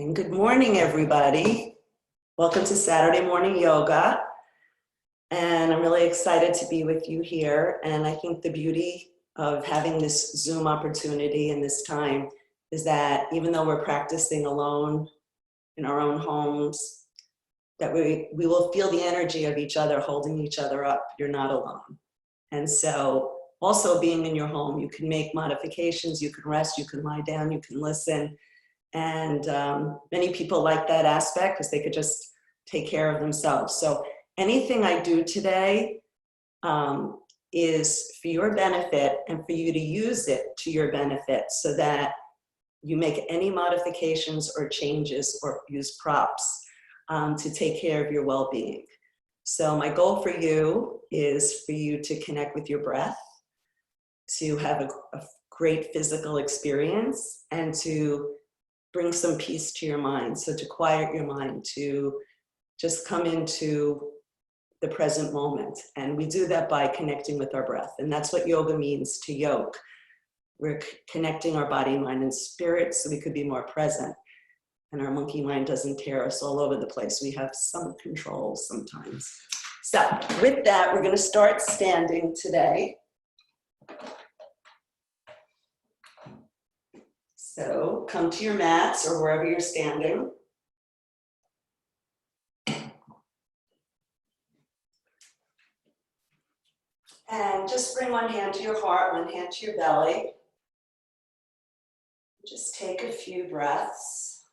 And good morning, everybody. Welcome to Saturday Morning Yoga. And I'm really excited to be with you here. And I think the beauty of having this Zoom opportunity and this time is that even though we're practicing alone in our own homes, that we will feel the energy of each other holding each other up. You're not alone. And so also being in your home, you can make modifications, you can rest, you can lie down, you can listen. And many people like that aspect because they could just take care of themselves. So anything I do today is for your benefit and for you to use it to your benefit so that you make any modifications or changes or use props to take care of your well-being. So my goal for you is for you to connect with your breath, to have a great physical experience, and to bring some peace to your mind. So to quiet your mind, to just come into the present moment. And we do that by connecting with our breath. And that's what yoga means, to yoke. We're connecting our body, mind, and spirit so we could be more present. And our monkey mind doesn't tear us all over the place. We have some control sometimes. So with that, we're going to start standing today. So come to your mats or wherever you're standing. And just bring one hand to your heart, one hand to your belly. Just take a few breaths.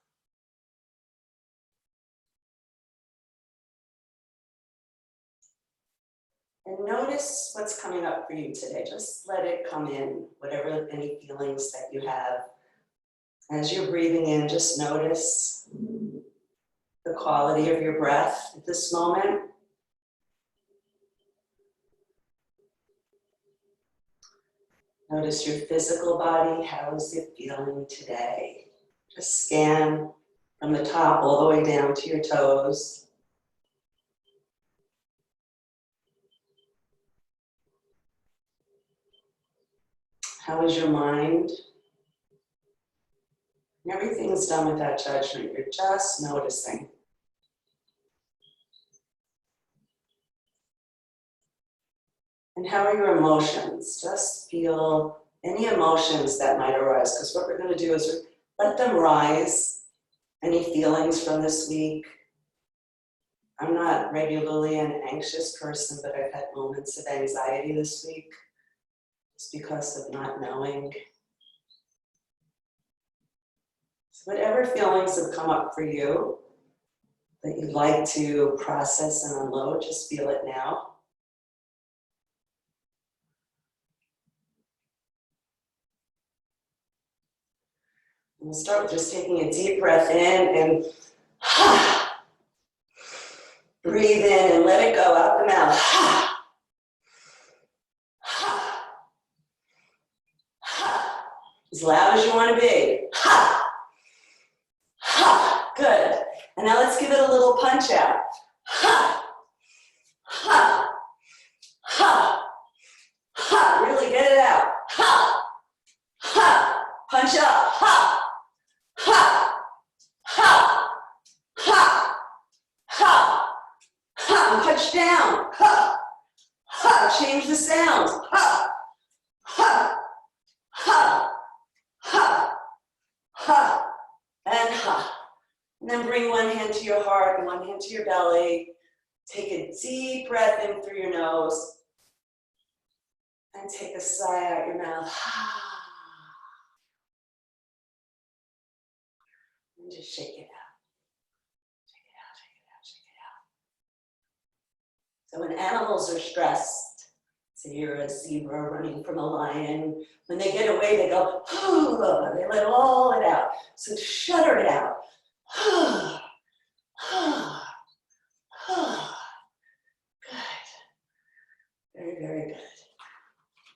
And notice what's coming up for you today. Just let it come in, whatever, any feelings that you have. As you're breathing in, just notice the quality of your breath at this moment. Notice your physical body. How is it feeling today? Just scan from the top all the way down to your toes. How is your mind? Everything's done without judgment. You're just noticing. And how are your emotions? Just feel any emotions that might arise, because what we're going to do is let them rise. Any feelings from this week. I'm not regularly an anxious person, but I've had moments of anxiety this week just because of not knowing. So whatever feelings have come up for you that you'd like to process and unload, just feel it now. We'll start with just taking a deep breath in and breathe in and let it go out the mouth. As loud as you want to be. Good. And now let's give it a little punch out. Really get it out. Punch up. And punch down. Change the sounds. And And then bring one hand to your heart and one hand to your belly. Take a deep breath in through your nose. And take a sigh out your mouth. And just shake it out. Shake it out, shake it out, shake it out. So when animals are stressed, so you're a zebra running from a lion, when they get away, they go, they let all it out. So shudder it out. Good. Very, very good.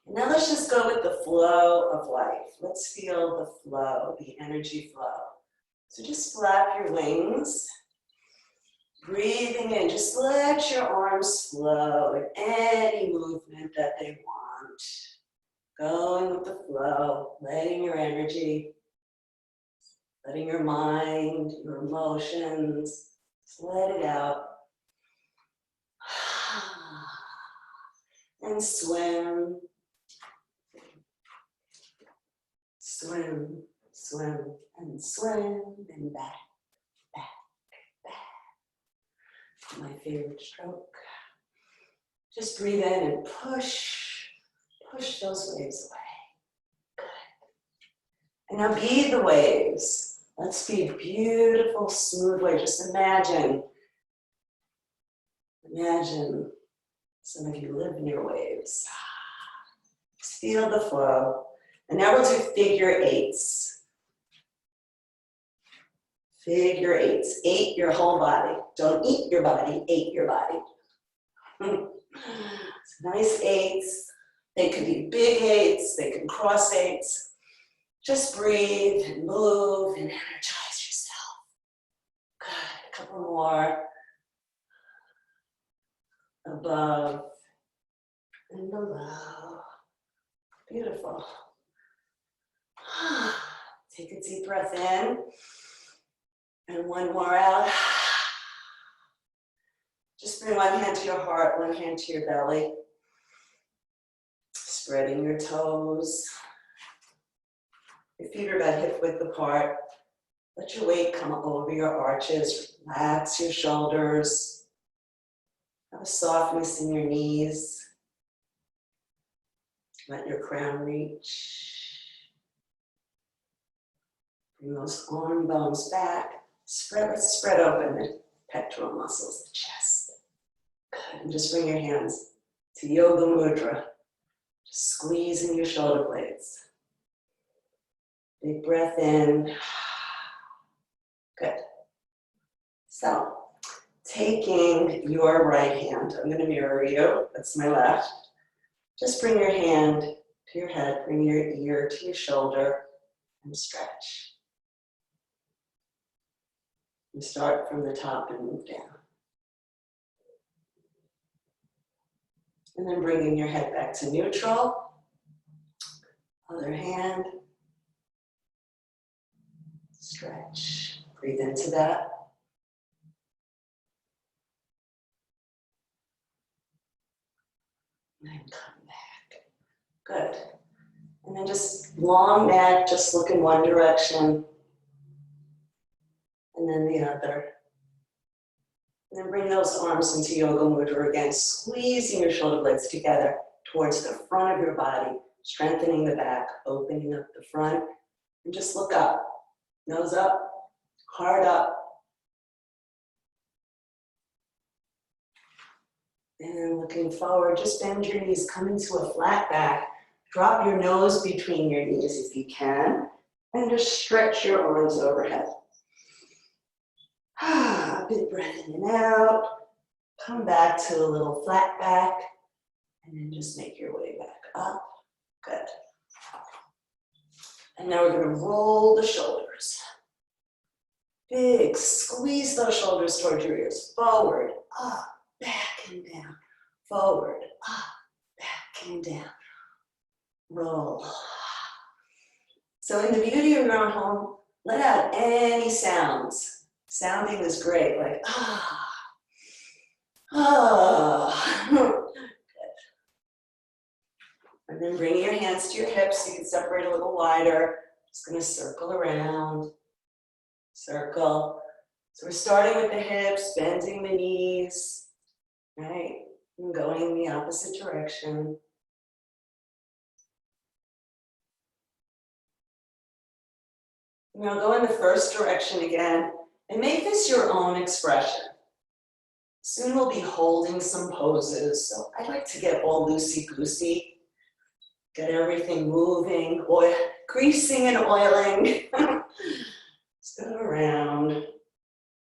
And now let's just go with the flow of life. Let's feel the flow, the energy flow. So just flap your wings. Breathing in, just let your arms flow in any movement that they want. Going with the flow, letting your energy letting your mind, your emotions, just let it out. And swim. Swim, swim, and swim, and back, back, back. My favorite stroke. Just breathe in and push those waves away. Good. And now be the waves. Let's be a beautiful, smooth wave. Just imagine some of you live near waves. Just feel the flow. And now we'll do figure eights. Figure eights. Eight your whole body. Don't eat your body, eight your body. So nice eights. They could be big eights, they can cross eights. Just breathe and move and energize yourself. Good. A couple more. Above and below. Beautiful. Take a deep breath in. And one more out. Just bring one hand to your heart, one hand to your belly. Spreading your toes. Your feet are about hip width apart. Let your weight come over your arches. Relax your shoulders. Have a softness in your knees. Let your crown reach. Bring those arm bones back. Spread open the pectoral muscles, the chest. Good. And just bring your hands to Yoga Mudra. Just squeezing your shoulder blades. Big breath in. Good. So, taking your right hand, I'm going to mirror you. That's my left. Just bring your hand to your head, bring your ear to your shoulder, and stretch. And start from the top and move down. And then bringing your head back to neutral. Other hand. Stretch. Breathe into that. And come back. Good. And then just long neck, just look in one direction. And then the other. And then bring those arms into Yoga Mudra again, squeezing your shoulder blades together towards the front of your body, strengthening the back, opening up the front, and just look up. Nose up, heart up. And then looking forward, just bend your knees, come into a flat back. Drop your nose between your knees if you can, and just stretch your arms overhead. Big breath in and out. Come back to a little flat back, and then just make your way back up. Good. And now we're going to roll the shoulders. Big, squeeze those shoulders towards your ears. Forward, up, back and down. Forward, up, back and down. Roll. So in the beauty of your own home, let out any sounds. Sounding is great, like Good. And then bring your hands to your hips. You can separate a little wider. Just going to circle around. Circle. So we're starting with the hips, bending the knees, right? And going in the opposite direction. Now go in the first direction again and make this your own expression. Soon we'll be holding some poses, so I'd like to get all loosey-goosey, get everything moving, greasing and oiling. Just go around.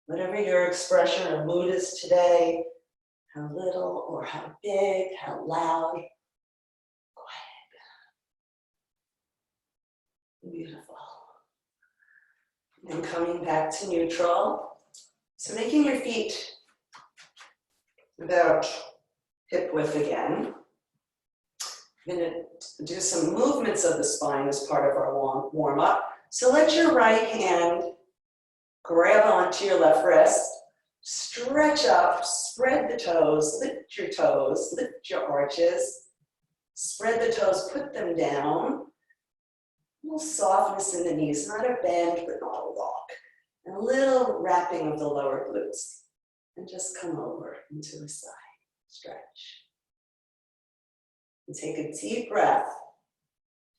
Whatever your expression or mood is today, how little or how big, how loud, quiet. Beautiful. And coming back to neutral. So making your feet about hip width again. I'm going to do some movements of the spine as part of our warm-up. So let your right hand grab onto your left wrist, stretch up, spread the toes, lift your arches, spread the toes, put them down. A little softness in the knees, not a bend, but not a lock. And a little wrapping of the lower glutes. And just come over into a side stretch. And take a deep breath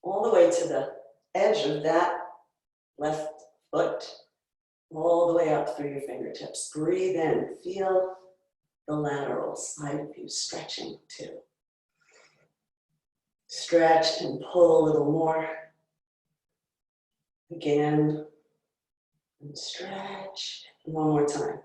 all the way to the edge of that left foot, all the way up through your fingertips. Breathe in, feel the lateral side of you stretching too. Stretch and pull a little more. Again, and stretch. And one more time.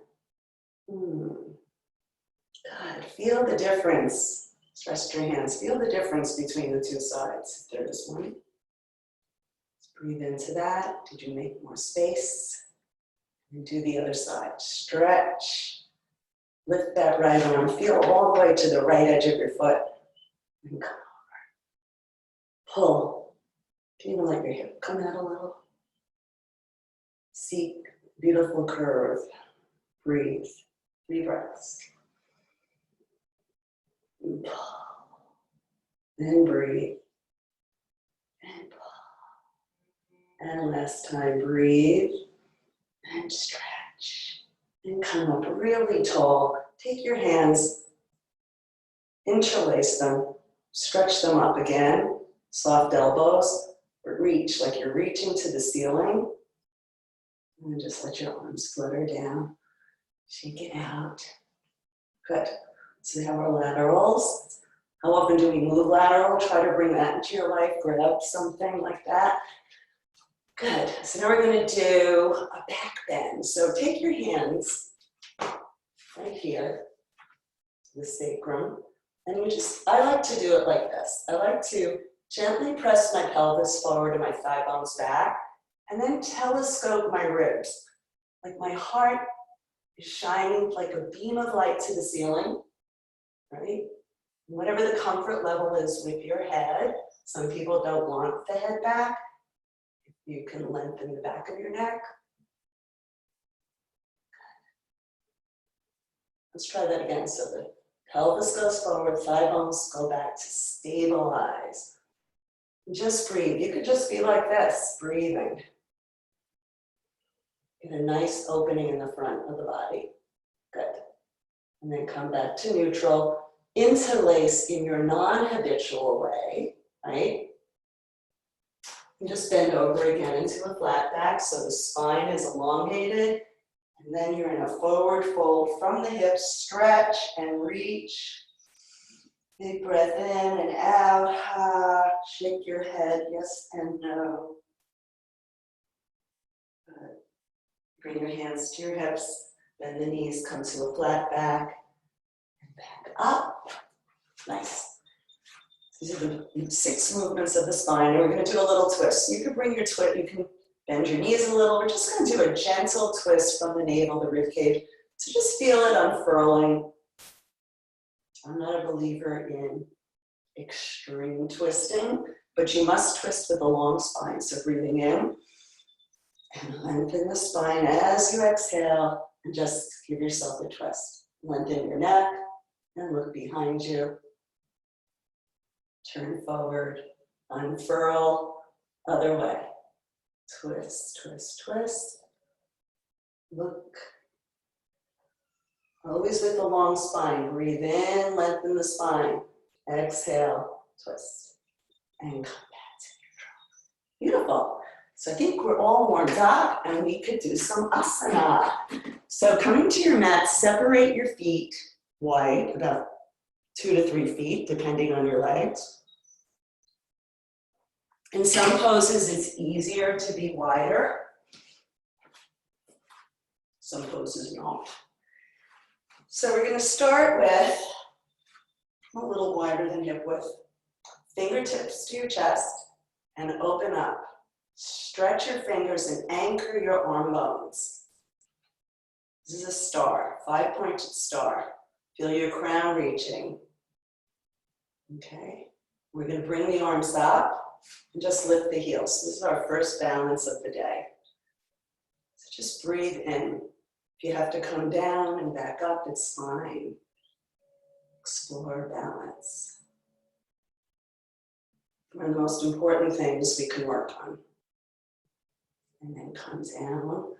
God, feel the difference. Rest your hands. Feel the difference between the two sides. If there is one. Let's breathe into that. Did you make more space? And do the other side. Stretch. Lift that right arm. Feel all the way to the right edge of your foot. And come over. Pull. Can you even let your hip come out a little? Seek beautiful curve. Breathe. 3 breaths. And pull. And breathe. And pull. And last time, breathe. And stretch. And come up really tall. Take your hands, interlace them, stretch them up again. Soft elbows, but reach like you're reaching to the ceiling. And just let your arms flutter down. Shake it out. Good. So we have our laterals. How often do we move lateral? Try to bring that into your life. Grab something like that. Good. So now we're going to do a back bend. So take your hands right here, the sacrum, and you just, I like to do it like this. I like to gently press my pelvis forward and my thigh bones back, and then telescope my ribs. Like my heart is shining like a beam of light to the ceiling, right? Whatever the comfort level is with your head. Some people don't want the head back. You can lengthen the back of your neck. Let's try that again. So the pelvis goes forward, thigh bones go back to stabilize. Just breathe. You could just be like this, breathing. Get a nice opening in the front of the body. Good. And then come back to neutral. Interlace in your non-habitual way, right? And just bend over again into a flat back so the spine is elongated. And then you're in a forward fold from the hips, stretch and reach. Big breath in and out. Shake your head, yes and no. Good. Bring your hands to your hips, bend the knees, come to a flat back, and back up. Nice. These are the 6 movements of the spine, and we're going to do a little twist. So you can bring your twist, you can bend your knees a little. We're just going to do a gentle twist from the navel, the rib cage. So just feel it unfurling. I'm not a believer in extreme twisting, but you must twist with a long spine. So breathing in and lengthen the spine as you exhale, and just give yourself a twist. Lengthen your neck and look behind you. Turn forward, unfurl, other way. Twist, twist, twist. Look. Always with a long spine. Breathe in, lengthen the spine. Exhale, twist. And come back to neutral. Beautiful. So I think we're all warmed up and we could do some asana. So coming to your mat, separate your feet wide, about 2 to 3 feet, depending on your legs. In some poses, it's easier to be wider. Some poses don't. So we're going to start with a little wider than hip width. Fingertips to your chest and open up. Stretch your fingers and anchor your arm bones. This is a star, 5-pointed star. Feel your crown reaching. Okay. We're going to bring the arms up. and just lift the heels. This is our first balance of the day. So just breathe in. If you have to come down and back up, it's fine. Explore balance. One of the most important things we can work on. And then come down,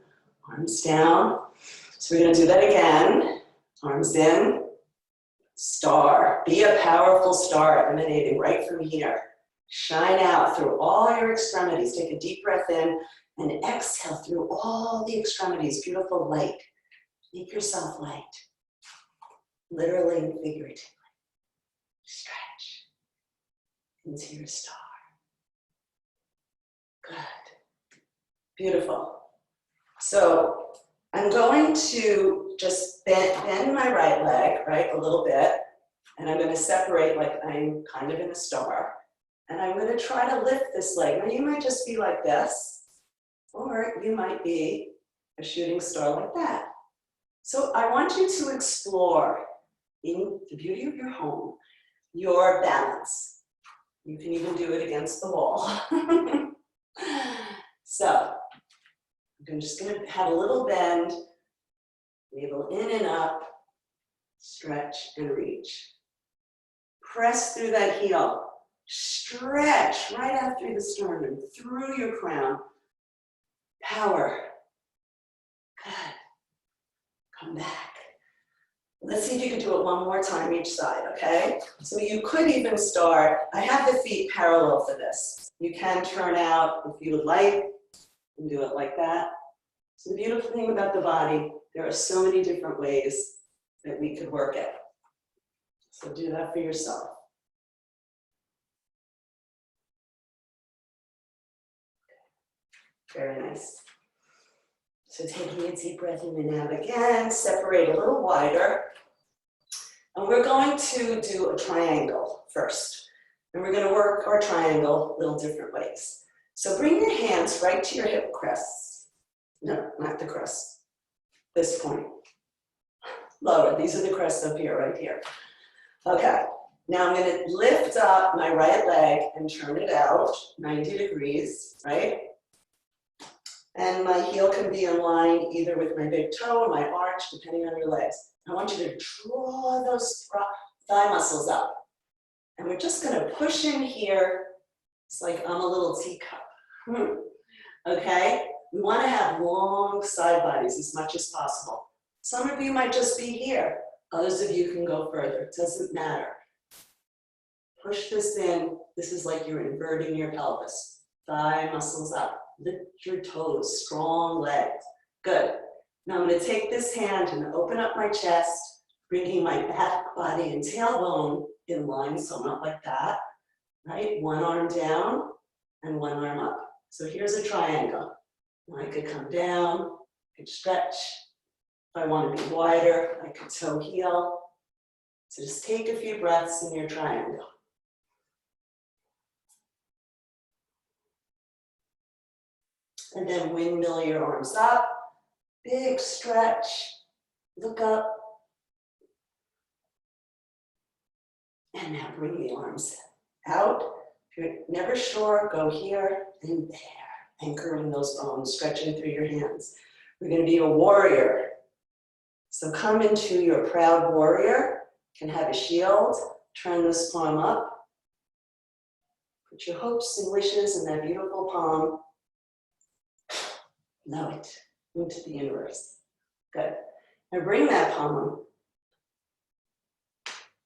arms down. So we're going to do that again. Arms in, star. Be a powerful star emanating right from here. Shine out through all your extremities. Take a deep breath in and exhale through all the extremities. Beautiful light. Make yourself light. Literally and figuratively. Stretch into your star. Good. Beautiful. So I'm going to just bend my right leg, right, a little bit. And I'm going to separate like I'm kind of in a star. And I'm going to try to lift this leg. Now you might just be like this, or you might be a shooting star like that. So I want you to explore, in the beauty of your home, your balance. You can even do it against the wall. So I'm just going to have a little bend, navel in and up, stretch and reach. Press through that heel. Stretch right out through the sternum, through your crown. Power. Good. Come back. Let's see if you can do it one more time each side, okay? So you could even start, I have the feet parallel for this. You can turn out if you would like and do it like that. So the beautiful thing about the body, there are so many different ways that we could work it. So do that for yourself. Very nice. So taking a deep breath in and out again, separate a little wider. And we're going to do a triangle first. And we're going to work our triangle a little different ways. So bring your hands right to your hip crests. No, not the crest. This point. Lower. These are the crests up here, right here. Okay. Now I'm going to lift up my right leg and turn it out 90 degrees, right? And my heel can be in line either with my big toe or my arch, depending on your legs. I want you to draw those thigh muscles up. And we're just going to push in here. It's like I'm a little teacup. Okay? We want to have long side bodies as much as possible. Some of you might just be here. Others of you can go further. It doesn't matter. Push this in. This is like you're inverting your pelvis. Thigh muscles up. Lift your toes, strong legs. Good. Now I'm going to take this hand and open up my chest, bringing my back body and tailbone in line, so I'm not like that, right? One arm down and one arm up. So here's a triangle. I could come down, I could stretch. If I want to be wider, I could toe heel. So just take a few breaths in your triangle. And then windmill your arms up, big stretch, look up. And now bring the arms out. If you're never sure, go here and there, anchoring those bones, stretching through your hands. We're going to be a warrior. So come into your proud warrior. You can have a shield, turn this palm up. Put your hopes and wishes in that beautiful palm. Know it into the universe. Good. Now bring that palm,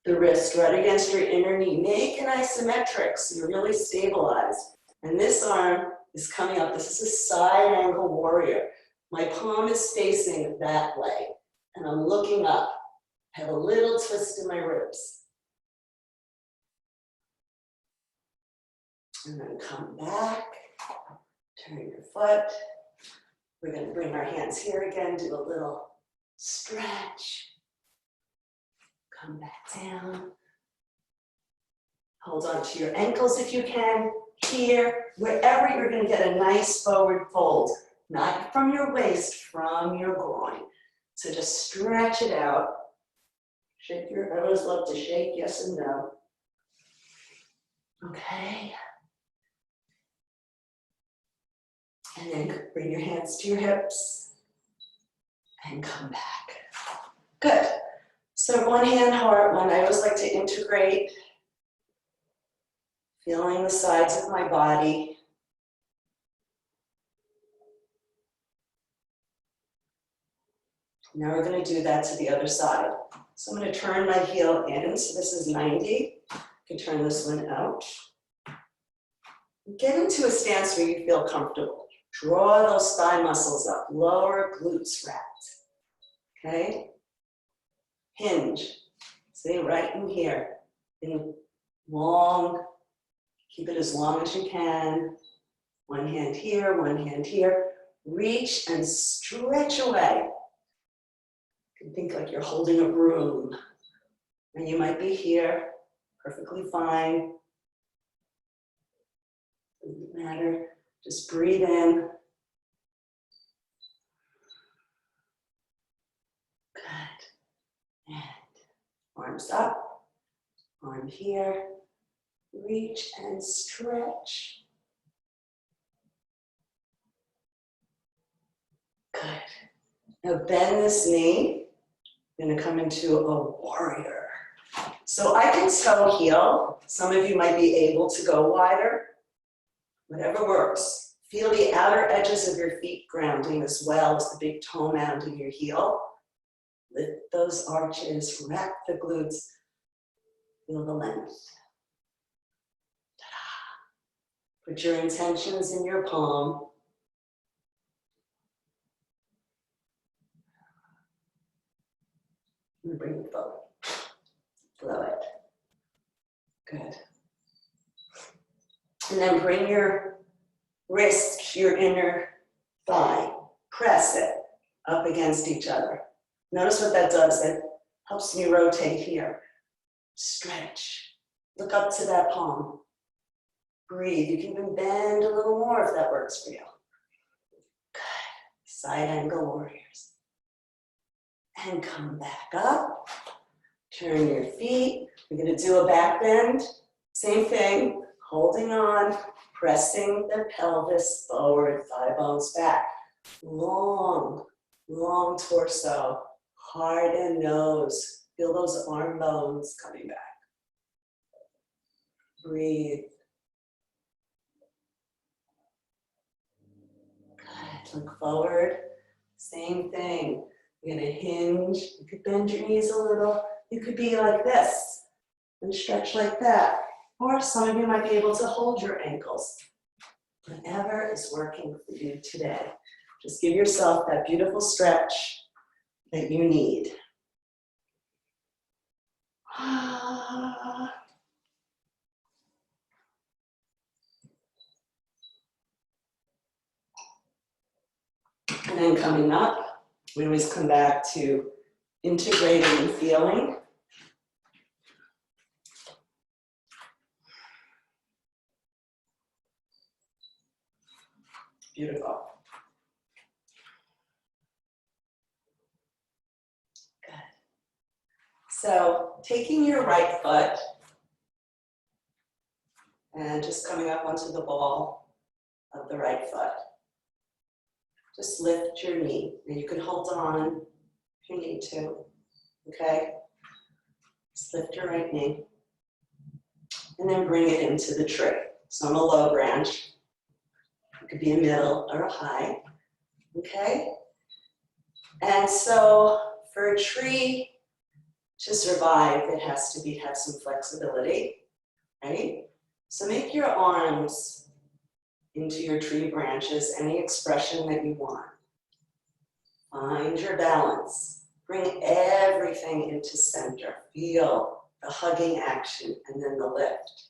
the wrist right against your inner knee. Make an isometric so you're really stabilized. And this arm is coming up. This is a side angle warrior. My palm is facing that way. And I'm looking up. I have a little twist in my ribs. And then come back. Turn your foot. We're going to bring our hands here again, do a little stretch. Come back down. Hold on to your ankles if you can. Here, wherever you're going to get a nice forward fold. Not from your waist, from your groin. So just stretch it out. Shake your, I always love to shake, yes and no. Okay. And then bring your hands to your hips and come back. Good. So one hand, heart one. I always like to integrate, feeling the sides of my body. Now we're going to do that to the other side. So I'm going to turn my heel in. So this is 90. You can turn this one out. Get into a stance where you feel comfortable. Draw those thigh muscles up. Lower glutes wrapped. Okay? Hinge. Stay right in here. In long. Keep it as long as you can. One hand here, one hand here. Reach and stretch away. You can think like you're holding a broom. And you might be here, perfectly fine. Doesn't matter. Just breathe in. Good. And arms up, arm here. Reach and stretch. Good. Now bend this knee. I'm going to come into a warrior. So I can toe heel. Some of you might be able to go wider. Whatever works. Feel the outer edges of your feet grounding as well as the big toe mound in your heel. Lift those arches, wrap the glutes. Feel the length. Ta-da. Put your intentions in your palm. And bring it forward. Flow it. Good. And then bring your wrist to your inner thigh. Press it up against each other. Notice what that does. That helps me rotate here. Stretch. Look up to that palm. Breathe. You can even bend a little more if that works for you. Good. Side angle warriors. And come back up. Turn your feet. We're going to do a back bend. Same thing. Holding on. Pressing the pelvis forward. Thigh bones back. Long, long torso. Heart and nose. Feel those arm bones coming back. Breathe. Good. Look forward. Same thing. You're going to hinge. You could bend your knees a little. You could be like this and stretch like that. Or some of you might be able to hold your ankles. Whatever is working for you today. Just give yourself that beautiful stretch that you need. And then coming up, we always come back to integrating and feeling. Beautiful. Good. So taking your right foot and just coming up onto the ball of the right foot. Just lift your knee. And you can hold on if you need to. Okay? Just lift your right knee. And then bring it into the tree. So on a low branch. It could be a middle or a high. Okay? And so for a tree to survive, it has to have some flexibility, right? So make your arms into your tree branches, any expression that you want. Find your balance. Bring everything into center. Feel the hugging action and then the lift.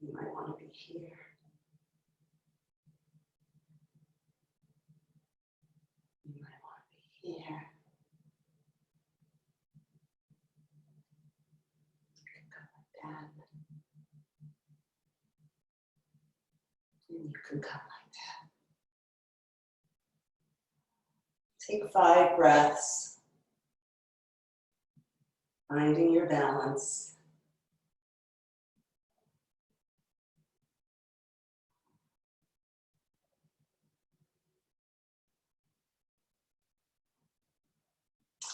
You might want to be here. You might want to be here. You can go like that. And you can come like that. Take 5 breaths. Finding your balance.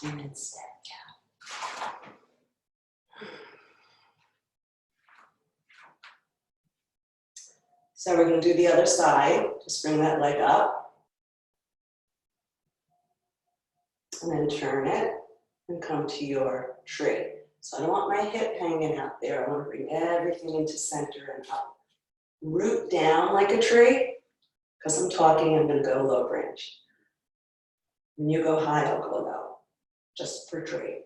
And then step down. So we're going to do the other side. Just bring that leg up. And then turn it and come to your tree. So I don't want my hip hanging out there. I want to bring everything into center and up. Root down like a tree. Because I'm talking, I'm going to go low range. When you go high, I'll go low. Just for tree.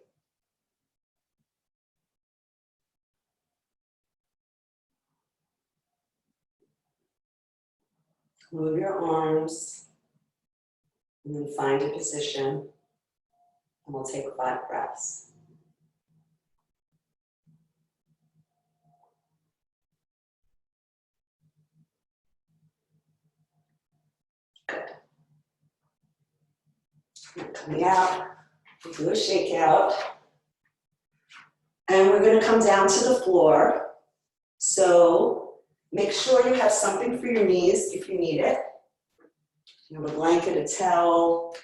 Move your arms. And then find a position. And we'll take 5 breaths. Good. Coming out, do a shakeout. And we're going to come down to the floor. So make sure you have something for your knees if you need it. You have a blanket, a towel.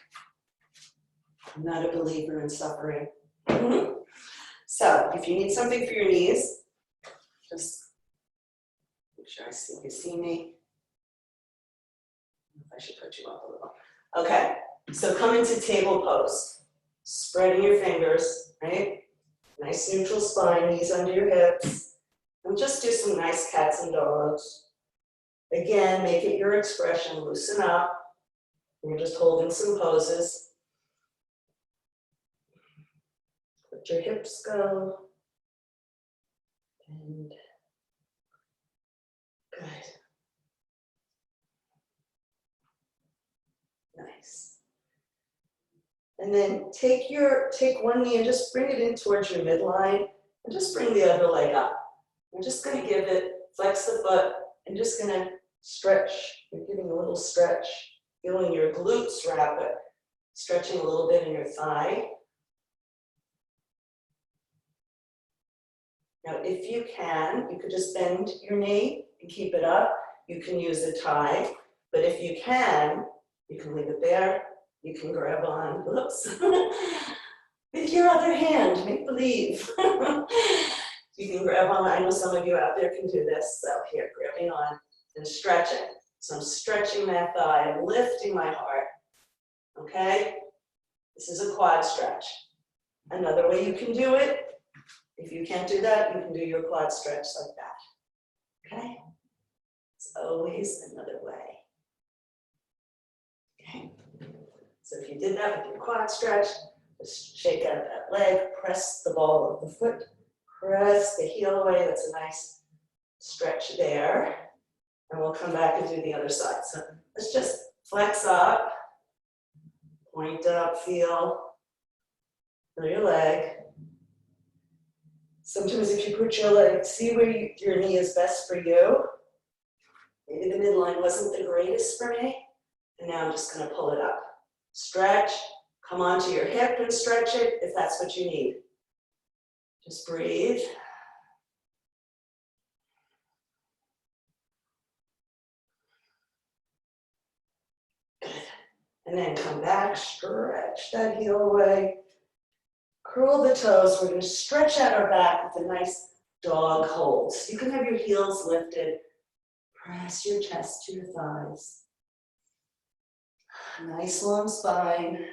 I'm not a believer in suffering. So if you need something for your knees, just make sure you see me. I should put you up a little. Okay, so come into table pose. Spreading your fingers, right? Nice neutral spine, knees under your hips. And just do some nice cats and dogs. Again, make it your expression, loosen up. You're just holding some poses. Let your hips go. And good. Nice. And then take one knee and just bring it in towards your midline and just bring the other leg up. We're just going to give it, flex the foot, and just going to stretch. You're giving a little stretch, feeling your glutes wrap it, stretching a little bit in your thigh. Now, if you can, you could just bend your knee and keep it up. You can use a tie, but if you can leave it there. You can grab on, whoops, with your other hand, make believe. You can grab on, I know some of you out there can do this, so here, grabbing on and stretching. So I'm stretching that thigh, I'm lifting my heart, okay? This is a quad stretch. Another way you can do it, if you can't do that, you can do your quad stretch like that, okay? It's always another way, okay? So if you did that with your quad stretch, just shake out that leg, press the ball of the foot, press the heel away. That's a nice stretch there. And we'll come back and do the other side. So let's just flex up, point up, feel your leg. Sometimes if you put your leg, see where your knee is best for you. Maybe the midline wasn't the greatest for me. And now I'm just going to pull it up. Stretch, come onto your hip and stretch it if that's what you need. Just breathe. Good. And then come back, stretch that heel away. Curl the toes. We're going to stretch out our back with a nice dog hold. So you can have your heels lifted. Press your chest to your thighs. Nice long spine.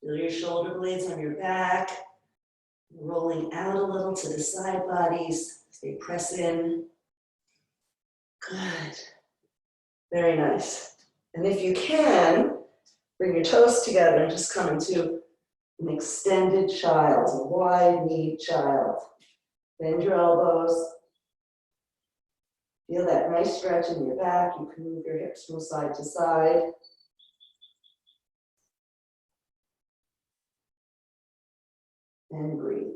Feel your shoulder blades on your back, rolling out a little to the side bodies as they press in. Good. Very nice. And if you can, bring your toes together and just come into an extended child, a wide-kneed child. Bend your elbows. Feel that nice stretch in your back. You can move your hips from side to side. And breathe.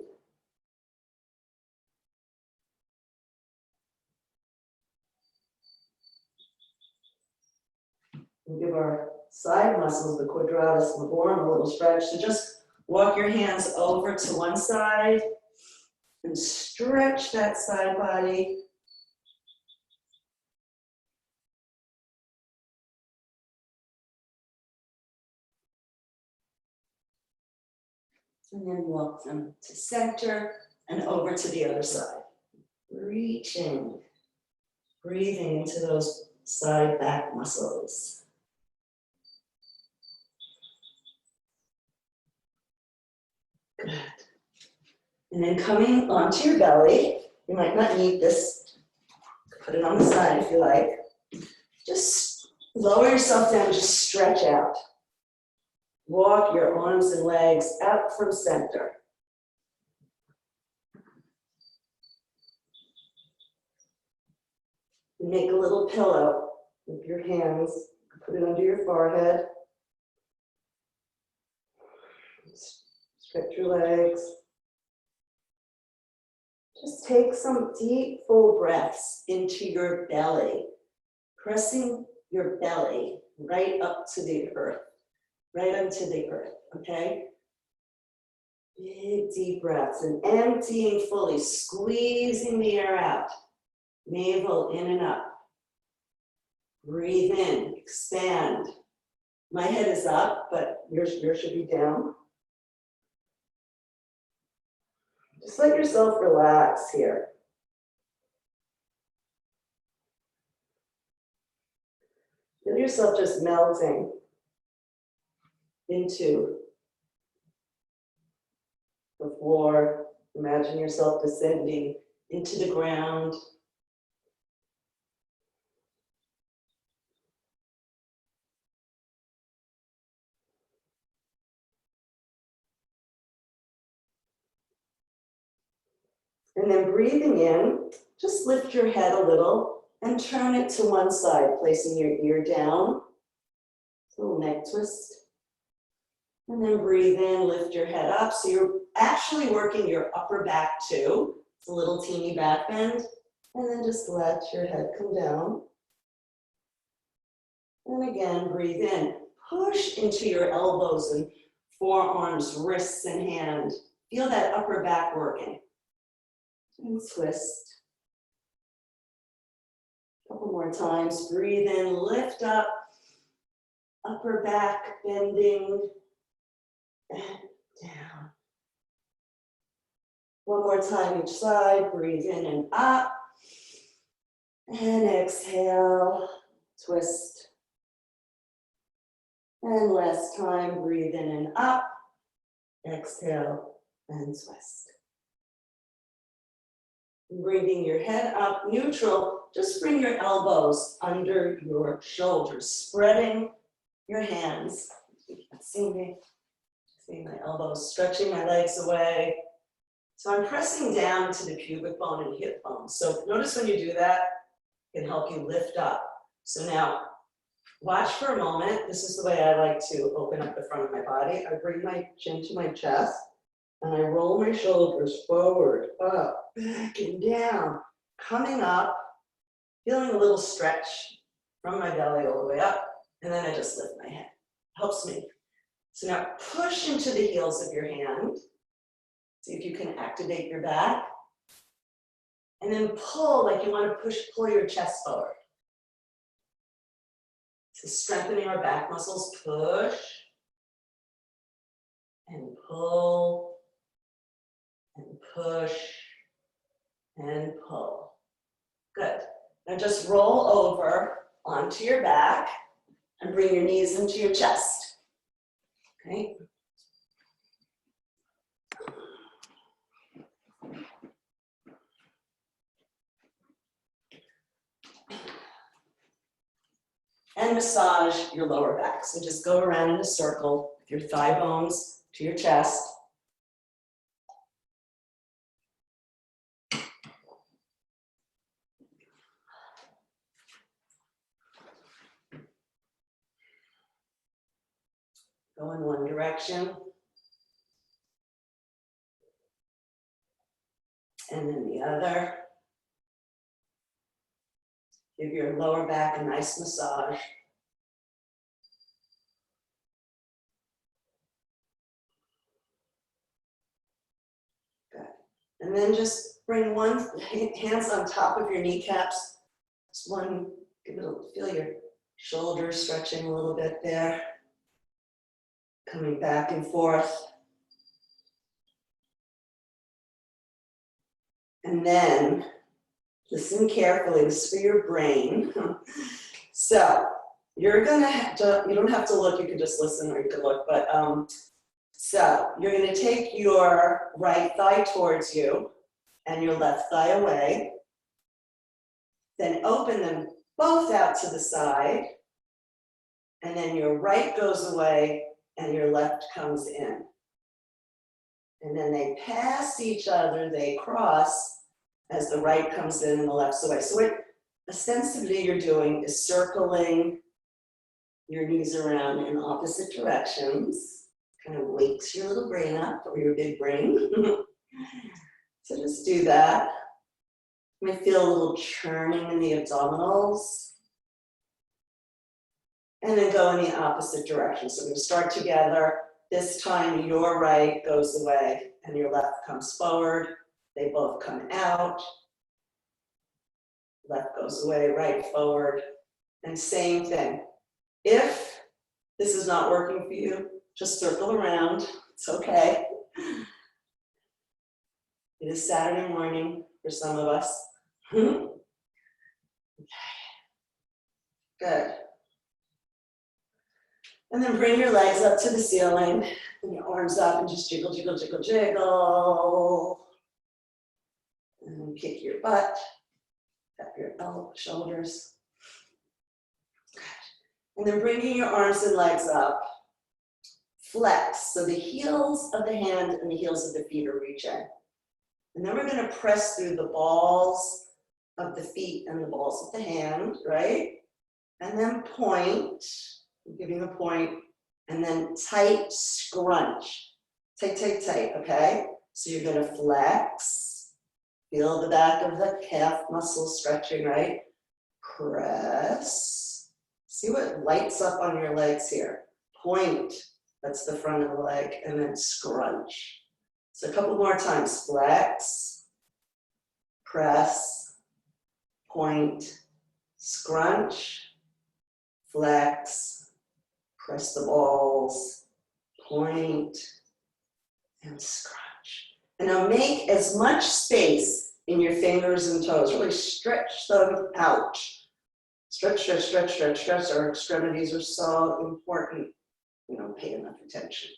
We'll give our side muscles, the quadratus laborum, a little stretch. So just walk your hands over to one side and stretch that side body. And then walk them to center and over to the other side. Reaching, breathing into those side back muscles. Good. And then coming onto your belly, you might not need this, put it on the side if you like. Just lower yourself down, just stretch out. Walk your arms and legs out from center. Make a little pillow with your hands, put it under your forehead. Stretch your legs. Just take some deep, full breaths into your belly, pressing your belly right up to the earth, right onto the earth, okay? Big, deep breaths and emptying fully, squeezing the air out, navel in and up. Breathe in, expand. My head is up, but yours should be down. Just let yourself relax here. Feel yourself just melting into the floor. Imagine yourself descending into the ground. And then breathing in, just lift your head a little and turn it to one side, placing your ear down. Little neck twist. And then breathe in, lift your head up. So you're actually working your upper back too. It's a little teeny back bend. And then just let your head come down. And again, breathe in. Push into your elbows and forearms, wrists, and hand. Feel that upper back working. And twist. A couple more times. Breathe in, lift up. Upper back bending. And down. One more time each side. Breathe in and up. And exhale. Twist. And last time, breathe in and up. Exhale and twist. Bringing your head up, neutral. Just bring your elbows under your shoulders, spreading your hands. You can see me. See my elbows, stretching my legs away. So I'm pressing down to the pubic bone and hip bone. So notice when you do that, it can help you lift up. So now, watch for a moment. This is the way I like to open up the front of my body. I bring my chin to my chest, and I roll my shoulders forward, up, back, and down. Coming up, feeling a little stretch from my belly all the way up, and then I just lift my head. Helps me. So now push into the heels of your hand. See if you can activate your back. And then pull like you want to pull your chest forward. So strengthening our back muscles, push and pull and push and pull. Good. Now just roll over onto your back and bring your knees into your chest. Okay. And massage your lower back. So just go around in a circle with your thigh bones to your chest. Go in one direction. And then the other. Give your lower back a nice massage. Good. And then just bring one hands on top of your kneecaps. Just one, feel your shoulders stretching a little bit there. Coming back and forth. And then, listen carefully, this is for your brain. So, you're gonna have to, you don't have to look, you can just listen or you can look, but so you're gonna take your right thigh towards you and your left thigh away. Then open them both out to the side. And then your right goes away and your left comes in. And then they pass each other, they cross as the right comes in and the left's away. So what ostensibly you're doing is circling your knees around in opposite directions. Kind of wakes your little brain up, or your big brain. So just do that. You may feel a little churning in the abdominals. And then go in the opposite direction. So we're going to start together. This time your right goes away and your left comes forward. They both come out. Left goes away, right forward. And same thing. If this is not working for you, just circle around. It's okay. It is Saturday morning for some of us. Okay. Good. And then bring your legs up to the ceiling and your arms up and just jiggle, jiggle, jiggle, jiggle. And kick your butt, tap your shoulders. And then bringing your arms and legs up, flex. So the heels of the hand and the heels of the feet are reaching. And then we're going to press through the balls of the feet and the balls of the hand, right? And then point. Giving a point, and then tight scrunch. Tight, tight, tight, okay? So you're gonna flex. Feel the back of the calf muscle stretching, right? Press. See what lights up on your legs here. Point, that's the front of the leg, and then scrunch. So a couple more times. Flex, press, point, scrunch, flex, press the balls, point, and scrunch. And now make as much space in your fingers and toes. Really stretch them out. Stretch, stretch, stretch, stretch, stretch. Our extremities are so important. We don't pay enough attention.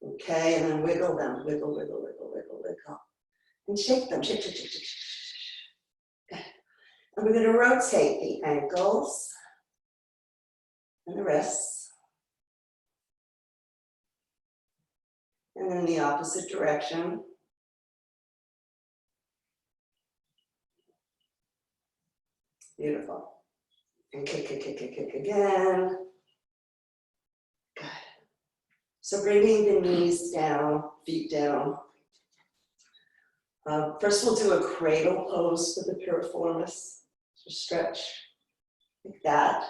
Okay, and then wiggle them. Wiggle, wiggle, wiggle, wiggle, wiggle. And shake them. Shake, shake, shake, shake, shake. Good. And we're going to rotate the ankles and the wrists. And then the opposite direction. Beautiful. And kick, kick, kick, kick, kick again. Good. So bringing the knees down, feet down. First we'll do a cradle pose for the piriformis. So stretch like that.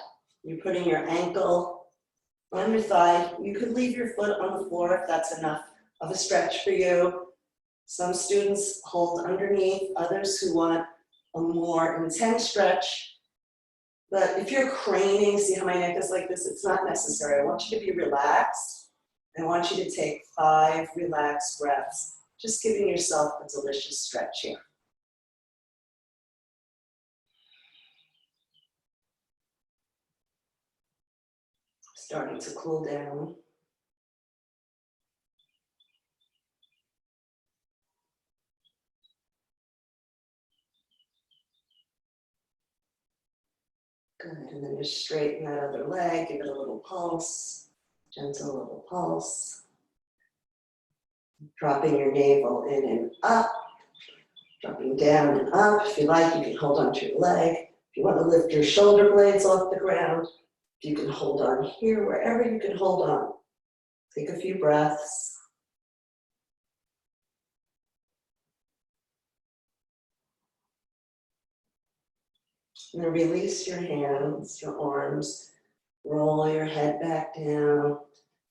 You're putting your ankle on your thigh. You could leave your foot on the floor if that's enough of a stretch for you. Some students hold underneath, others who want a more intense stretch. But if you're craning, see how my neck is like this? It's not necessary. I want you to be relaxed. I want you to take 5 relaxed breaths, just giving yourself a delicious stretch here. Starting to cool down. Good, and then just straighten that other leg, give it a little pulse, gentle little pulse. Dropping your navel in and up, dropping down and up. If you like, you can hold onto your leg. If you want to lift your shoulder blades off the ground, you can hold on here, wherever you can hold on. Take a few breaths. And then release your hands, your arms, roll your head back down,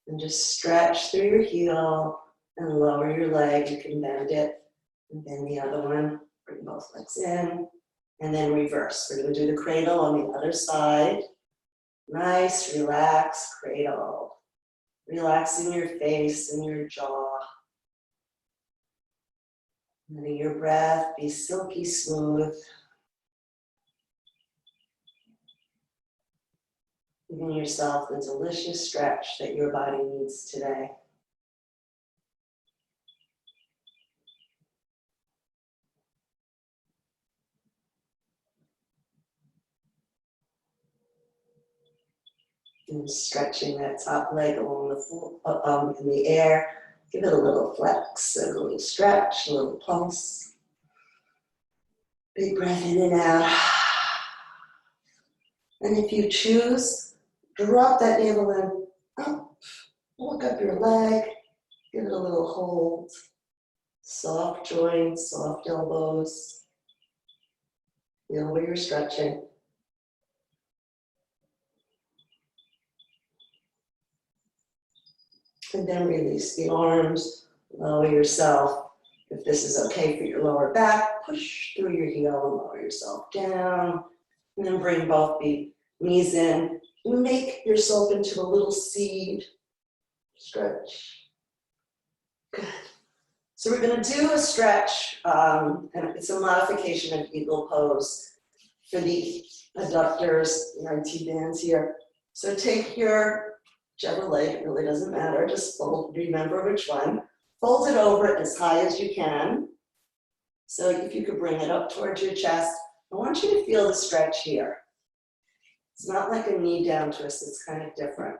and just stretch through your heel and lower your leg. You can bend it, and bend the other one. Bring both legs in, and then reverse. We're going to do the cradle on the other side. Nice, relaxed cradle. Relaxing your face and your jaw. Letting your breath be silky smooth. Giving yourself the delicious stretch that your body needs today. And stretching that top leg along the floor, in the air. Give it a little flex, a little stretch, a little pulse. Big breath in and out. And if you choose, drop that navel in, up, look up your leg, give it a little hold. Soft joints, soft elbows. Feel where you're stretching. And then release the arms, lower yourself. If this is okay for your lower back, push through your heel and lower yourself down. And then bring both the knees in. Make yourself into a little seed. Stretch. Good. So we're going to do a stretch, and it's a modification of eagle pose for the adductors, the IT bands here. So take your whichever leg, it really doesn't matter, just fold, remember which one. Fold it over as high as you can. So if you could bring it up towards your chest, I want you to feel the stretch here. It's not like a knee down twist, it's kind of different.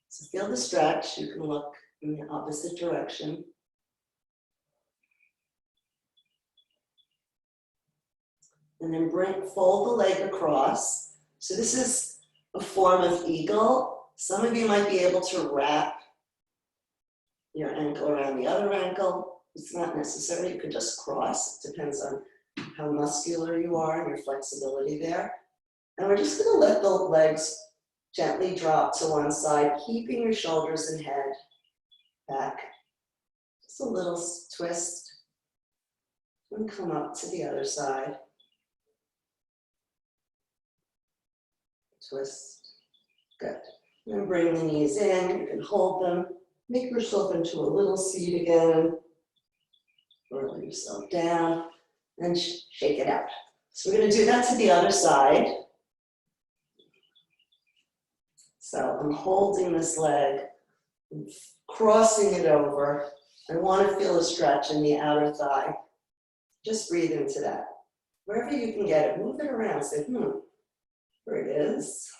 So feel the stretch, you can look in the opposite direction. And then fold the leg across. So this is a form of eagle. Some of you might be able to wrap your ankle around the other ankle. It's not necessary, you could just cross. It depends on how muscular you are and your flexibility there. And we're just gonna let the legs gently drop to one side, keeping your shoulders and head back. Just a little twist. And come up to the other side. Twist. Good. And bring the knees in. You can hold them. Make yourself into a little seat again. Roll yourself down and shake it out. So we're going to do that to the other side. So I'm holding this leg, I'm crossing it over. I want to feel a stretch in the outer thigh. Just breathe into that. Wherever you can get it, move it around. Say, there it is.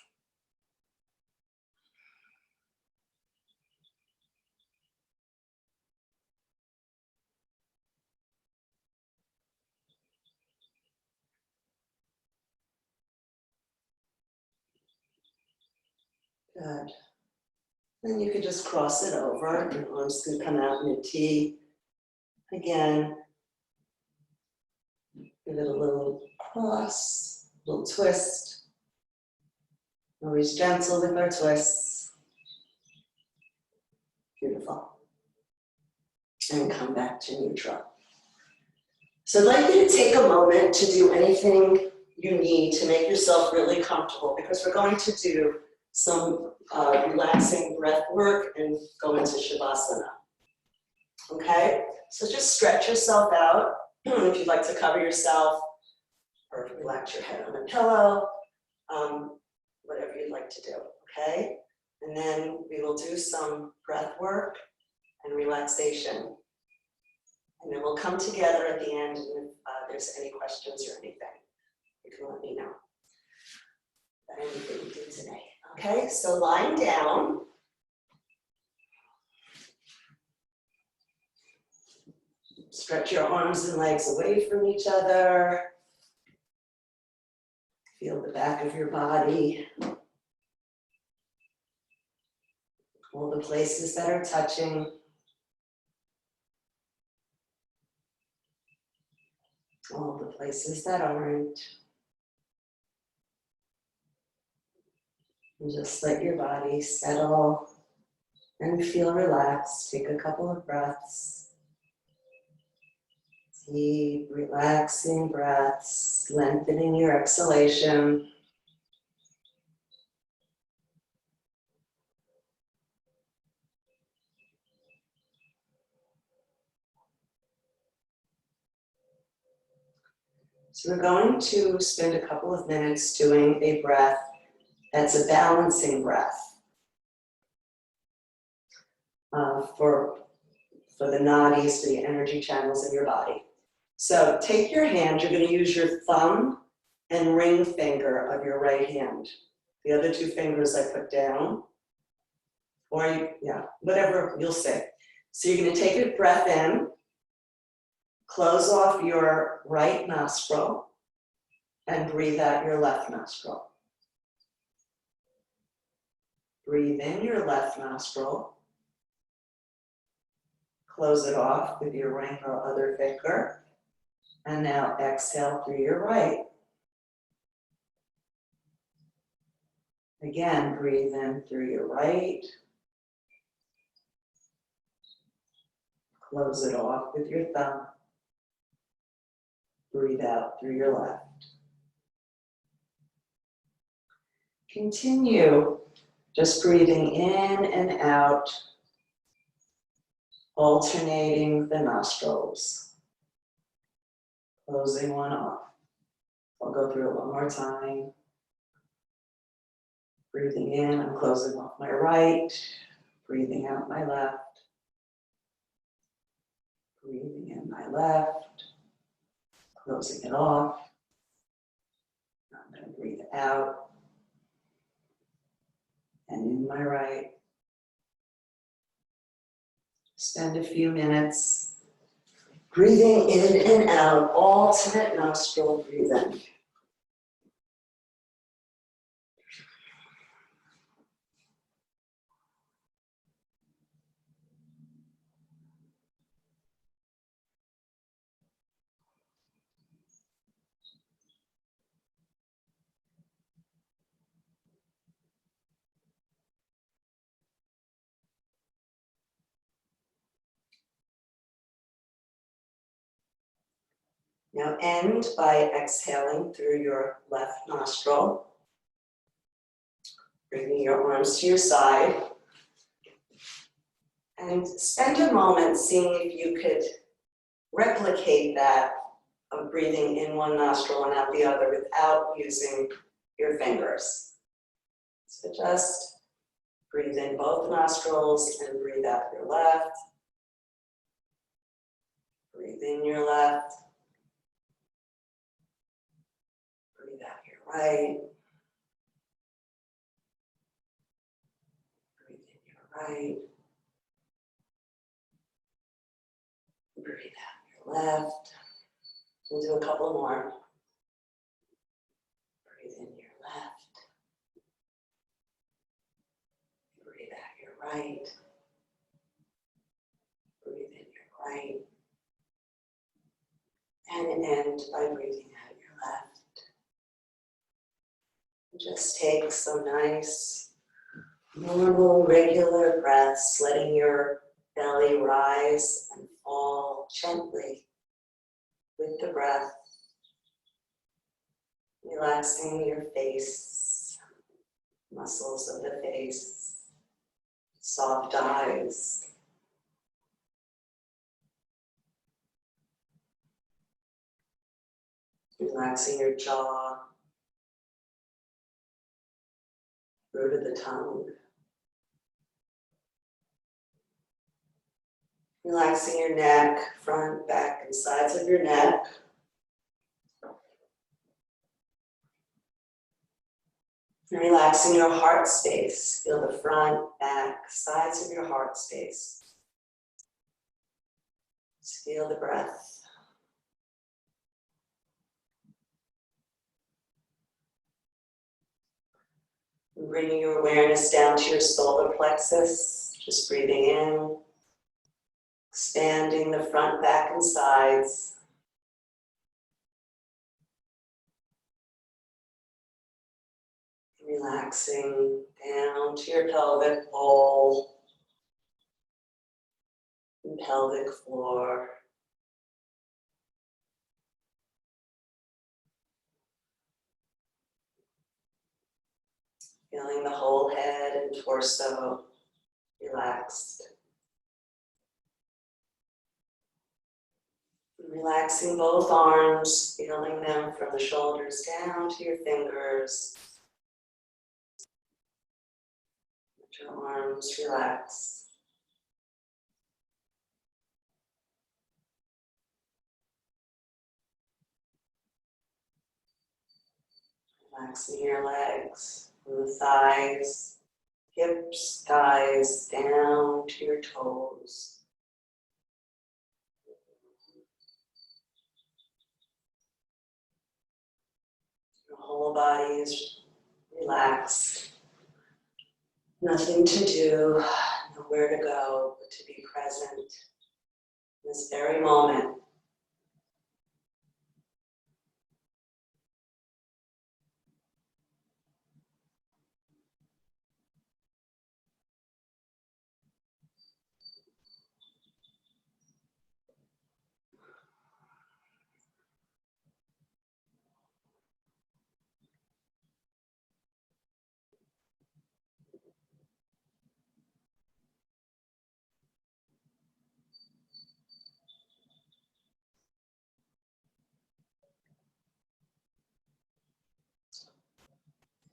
Good. Then you could just cross it over. Your arms can come out in a T. Again, give it a little cross, a little twist. Always gentle with our twists. Beautiful. And come back to neutral. So I'd like you to take a moment to do anything you need to make yourself really comfortable, because we're going to do some relaxing breath work and go into Shavasana. Okay? So just stretch yourself out. If you'd like to cover yourself or relax your head on a pillow, whatever you'd like to do, okay? And then we will do some breath work and relaxation. And then we'll come together at the end, and if there's any questions or anything, you can let me know. Anything we do today. Okay, so lying down. Stretch your arms and legs away from each other. Feel the back of your body. All the places that are touching. All the places that aren't. And just let your body settle and feel relaxed. Take a couple of breaths. Deep, relaxing breaths, lengthening your exhalation. So we're going to spend a couple of minutes doing a breath that's a balancing breath for the nadis, for the energy channels in your body. So take your hand, you're going to use your thumb and ring finger of your right hand. The other two fingers I put down, or whatever you'll say. So you're going to take a breath in, close off your right nostril, and breathe out your left nostril. Breathe in your left nostril, close it off with your ring or other finger, and now exhale through your right. Again, breathe in through your right, close it off with your thumb, breathe out through your left. Continue just breathing in and out, alternating the nostrils, closing one off. I'll go through it one more time. Breathing in, I'm closing off my right, breathing out my left, breathing in my left, closing it off. I'm going to breathe out and in my right. Spend a few minutes breathing in and out, alternate nostril breathing. Now end by exhaling through your left nostril, bringing your arms to your side, and spend a moment seeing if you could replicate that of breathing in one nostril and out the other without using your fingers. So just breathe in both nostrils and breathe out your left. Breathe in your left. Breathe out your right. Breathe in your right. Breathe out your left. We'll do a couple more. Breathe in your left. Breathe out your right. Breathe in your right. And end by breathing out your left. Just take some nice, normal, regular breaths, letting your belly rise and fall gently with the breath, relaxing your face, muscles of the face, soft eyes. Relaxing your jaw, root of the tongue. Relaxing your neck, front, back, and sides of your neck. And relaxing your heart space. Feel the front, back, sides of your heart space. Just feel the breath. And bringing your awareness down to your solar plexus. Just breathing in. Expanding the front, back, and sides. Relaxing down to your pelvic bowl and pelvic floor. Feeling the whole head and torso relaxed. Relaxing both arms, feeling them from the shoulders down to your fingers. Let your arms relax. Relaxing your legs from the thighs, hips, thighs, down to your toes. Your whole body is relaxed. Nothing to do, nowhere to go, but to be present in this very moment.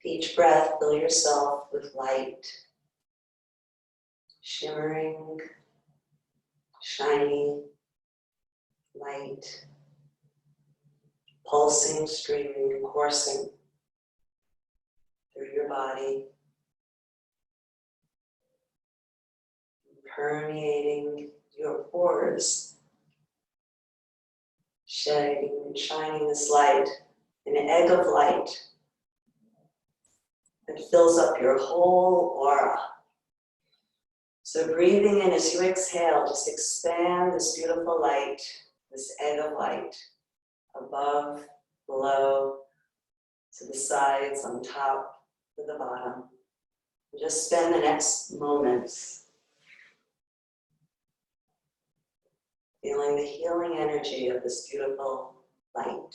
Each breath, fill yourself with light, shimmering, shiny light, pulsing, streaming, coursing through your body, permeating your pores, shedding and shining this light, an egg of light that fills up your whole aura. So breathing in as you exhale, just expand this beautiful light, this egg of light, above, below, to the sides, on top, to the bottom. And just spend the next moments feeling the healing energy of this beautiful light.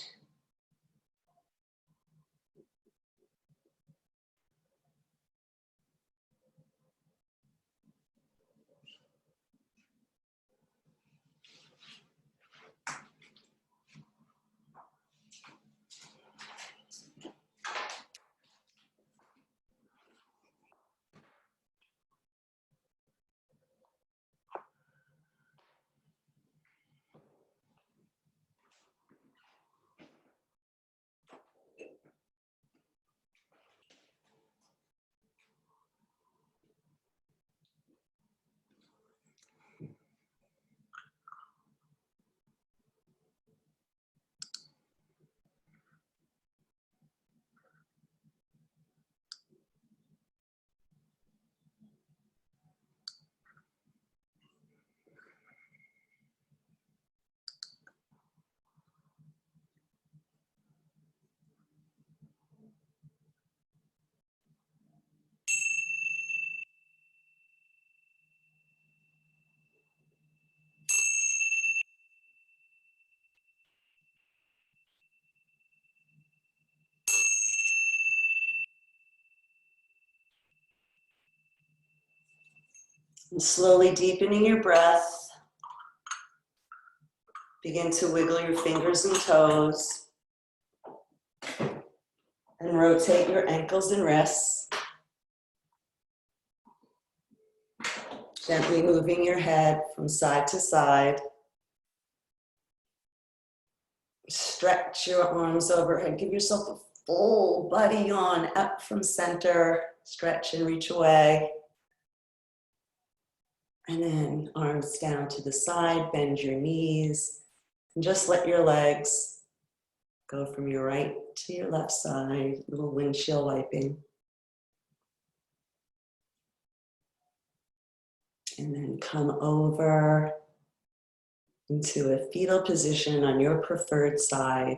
And slowly deepening your breath, begin to wiggle your fingers and toes and rotate your ankles and wrists. Gently moving your head from side to side. Stretch your arms overhead. Give yourself a full body yawn up from center. Stretch and reach away. And then arms down to the side, bend your knees, and just let your legs go from your right to your left side, little windshield wiping. And then come over into a fetal position on your preferred side.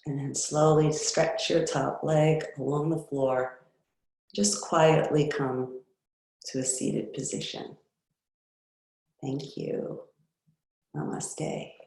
And then slowly stretch your top leg along the floor. Just quietly come to a seated position. Thank you. Namaste.